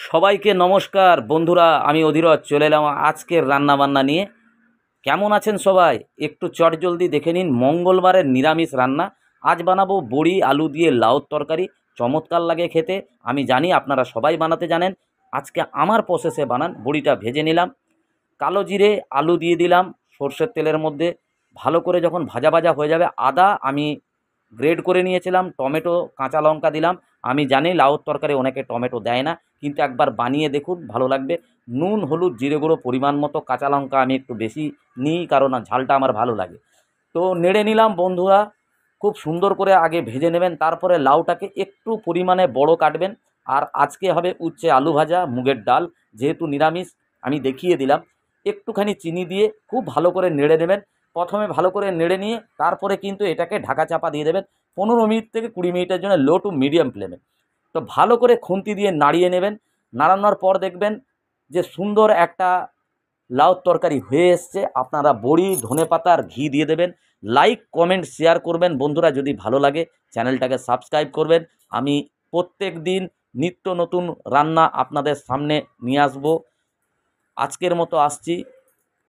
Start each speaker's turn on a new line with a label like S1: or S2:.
S1: সবাইকে নমস্কার বন্ধুরা, আমি অধীরজ চলে এলাম আজকের রান্নাবান্না নিয়ে। কেমন আছেন সবাই? একটু চটজলদি দেখে নিন মঙ্গলবারের নিরামিষ রান্না। আজ বানাবো বড়ি আলু দিয়ে লাউর তরকারি। চমৎকার লাগে খেতে, আমি জানি আপনারা সবাই বানাতে জানেন। আজকে আমার প্রসেসে বানান। বড়িটা ভেজে নিলাম, কালো জিরে আলু দিয়ে দিলাম সর্ষের তেলের মধ্যে। ভালো করে যখন ভাজা ভাজা হয়ে যাবে, আদা আমি গ্রেড করে নিয়েছিলাম, টমেটো কাঁচা লঙ্কা দিলাম। আমি জানি লাউর তরকারি অনেকে টমেটো দেয় না, কিন্তু একবার বানিয়ে দেখুন, ভালো লাগবে। নুন হলুদ জিরে গুঁড়ো পরিমাণ মতো, কাঁচা লঙ্কা আমি একটু বেশি নিই কারণ ঝালটা আমার ভালো লাগে। তো নেড়ে নিলাম বন্ধুরা, খুব সুন্দর করে আগে ভেজে নেবেন, তারপরে লাউটাকে একটু পরিমাণে বড় কাটবেন। আর আজকে হবে উচ্ছে আলু ভাজা মুগের ডাল, যেহেতু নিরামিষ আমি দেখিয়ে দিলাম। একটুখানি চিনি দিয়ে খুব ভালো করে নেড়ে নেবেন। প্রথমে ভালো করে নেড়ে নিয়ে তারপরে কিন্তু এটাকে ঢাকা চাপা দিয়ে দেবেন 15 মিনিট থেকে 20 মিনিটের জন্য, লো টু মিডিয়াম ফ্লেমে। তো ভালো করে খুন্তি দিয়ে নাড়িয়ে নেবেন। নাড়ানোর পর দেখবেন যে সুন্দর একটা লাউর তরকারি হয়ে এসছে। আপনারা বড়ি ধনেপাতা আর ঘি দিয়ে দেবেন। লাইক কমেন্ট শেয়ার করবেন বন্ধুরা, যদি ভালো লাগে চ্যানেলটাকে সাবস্ক্রাইব করবেন। আমি প্রত্যেক দিন নিত্য নতুন রান্না আপনাদের সামনে নিয়ে আসবো। আজকের মতো আসছি।